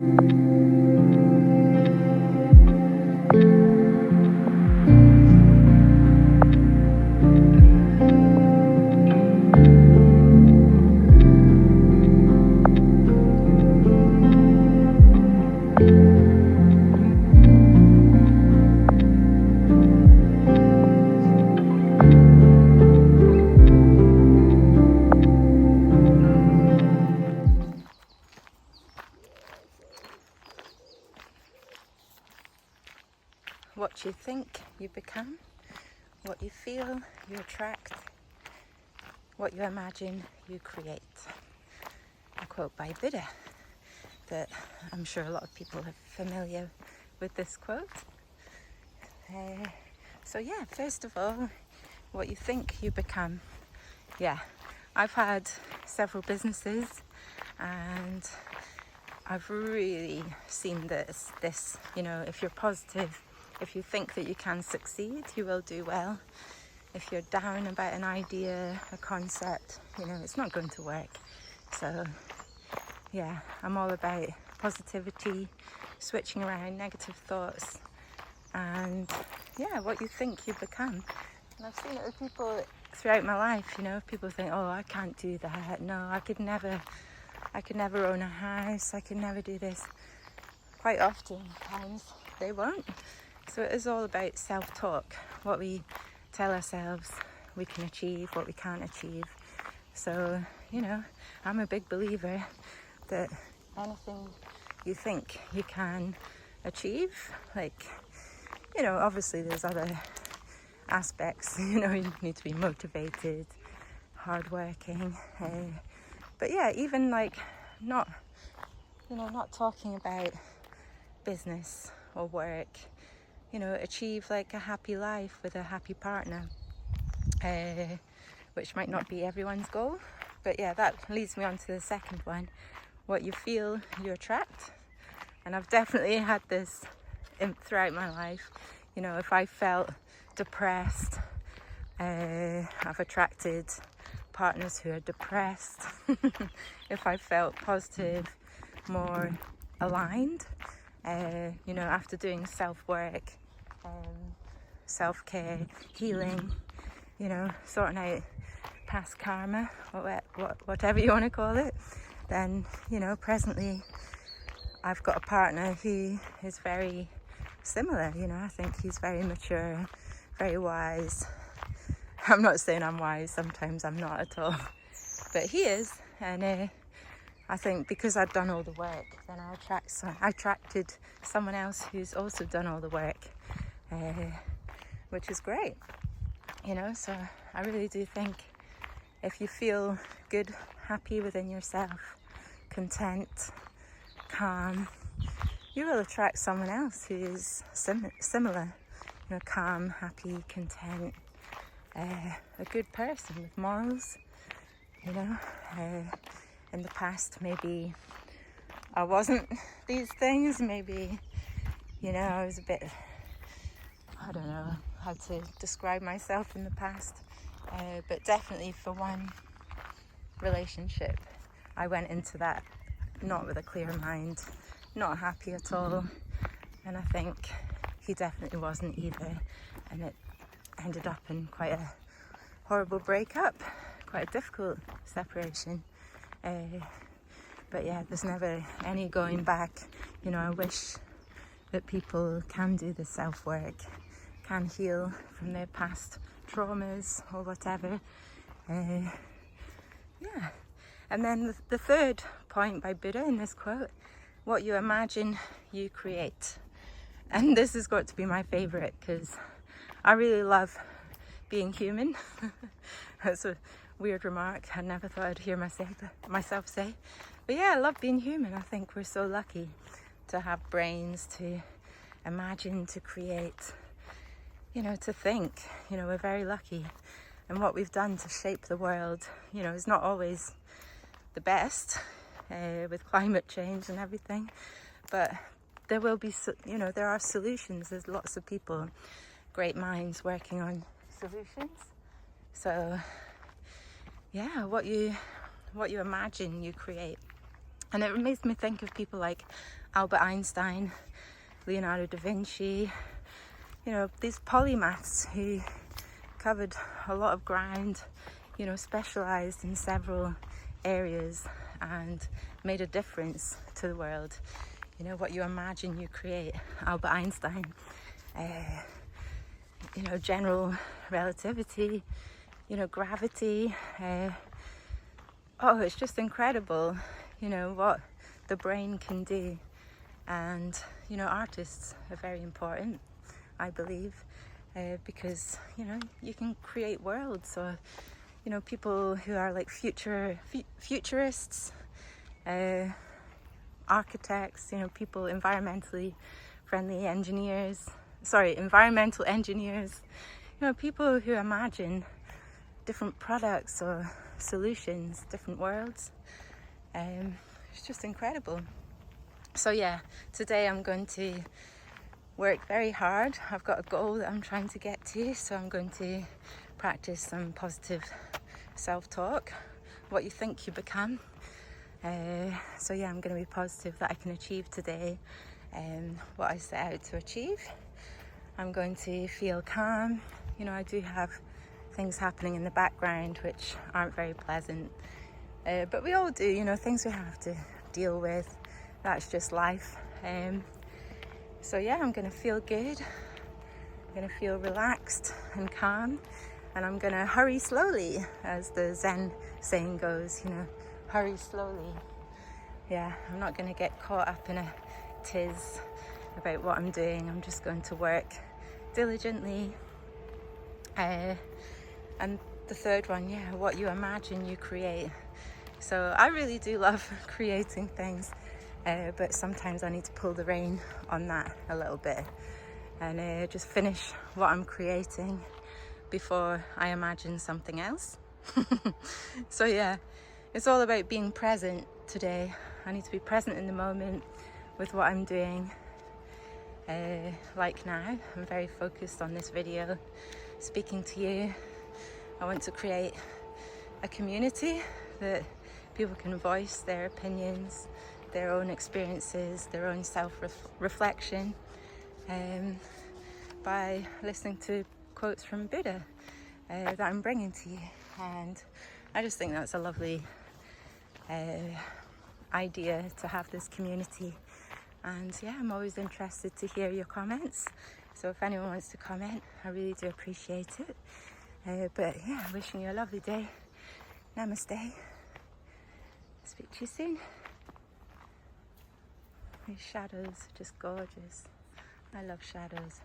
What you think, you become. What you feel, you attract. What you imagine, you create. A quote by Buddha that I'm sure a lot of people are familiar with this quote. So yeah, first of all, what you think, you become. Yeah, I've had several businesses and I've really seen this, if you're positive, if you think that you can succeed, you will do well. If you're down about an idea, a concept, it's not going to work. So yeah, I'm all about positivity, switching around negative thoughts, and yeah, what you think, you become. And I've seen it with people throughout my life, people think, oh, I can't do that. No, I could never own a house. I could never do this. Quite often times they won't. So it is all about self-talk, what we tell ourselves we can achieve, what we can't achieve. So, I'm a big believer that anything you think you can achieve, obviously there's other aspects, you need to be motivated, hardworking, but yeah, even not talking about business or work, achieve a happy life with a happy partner, which might not be everyone's goal, but yeah, that leads me on to the second one. What you feel, you attract. And I've definitely had this throughout my life. If I felt depressed, I've attracted partners who are depressed. If I felt positive, more aligned, after doing self-work, self-care, healing, sorting out past karma, or whatever you want to call it, then, presently I've got a partner who is very similar. I think he's very mature, very wise. I'm not saying I'm wise, sometimes I'm not at all, but he is. And I think because I've done all the work, then I attracted someone else who's also done all the work, which is great. So I really do think if you feel good, happy within yourself, content, calm, you will attract someone else who is similar, calm, happy, content, a good person with morals. In the past, maybe I wasn't these things, maybe, I was a bit, I don't know how to describe myself in the past, but definitely for one relationship, I went into that not with a clear mind, not happy at all, and I think he definitely wasn't either, and it ended up in quite a horrible breakup, quite a difficult separation, but yeah, there's never any going back. I wish that people can do the self-work, can heal from their past traumas or whatever. Yeah. And then the third point by Buddha in this quote, what you imagine, you create. And this has got to be my favorite because I really love being human. That's a weird remark. I never thought I'd hear myself say. But yeah, I love being human. I think we're so lucky to have brains, to imagine, to create, to think. We're very lucky. And what we've done to shape the world, is not always the best, with climate change and everything. But there will be, there are solutions. There's lots of people, great minds working on solutions. So yeah, what you imagine, you create. And it makes me think of people like Albert Einstein, Leonardo da Vinci, you know, these polymaths who covered a lot of ground, you know, specialized in several areas and made a difference to the world. You know, what you imagine, you create. Albert Einstein, you know, general relativity, you know, gravity. Oh, it's just incredible, you know, what the brain can do. And, you know, artists are very important, I believe, because, you know, you can create worlds. Or, you know, people who are like futurists, architects, you know, people, environmental engineers, you know, people who imagine different products or solutions, different worlds. It's just incredible. So yeah, today I'm going to work very hard. I've got a goal that I'm trying to get to, so I'm going to practice some positive self-talk, what you think you become. So yeah, I'm going to be positive that I can achieve today what I set out to achieve. I'm going to feel calm. You know, I do have things happening in the background which aren't very pleasant, but we all do, you know, things we have to deal with. That's just life. So yeah, I'm going to feel good. I'm going to feel relaxed and calm, and I'm going to hurry slowly, as the Zen saying goes, you know, hurry slowly. Yeah, I'm not going to get caught up in a tiz about what I'm doing. I'm just going to work diligently. And the third one, yeah, what you imagine, you create. So I really do love creating things, but sometimes I need to pull the rein on that a little bit and just finish what I'm creating before I imagine something else. So yeah, it's all about being present today. I need to be present in the moment with what I'm doing. Like now, I'm very focused on this video, speaking to you. I want to create a community that people can voice their opinions, their own experiences, their own self-reflection, by listening to quotes from Buddha that I'm bringing to you. And I just think that's a lovely idea, to have this community. And yeah, I'm always interested to hear your comments. So if anyone wants to comment, I really do appreciate it. But yeah, wishing you a lovely day. Namaste. Speak to you soon. These shadows are just gorgeous. I love shadows.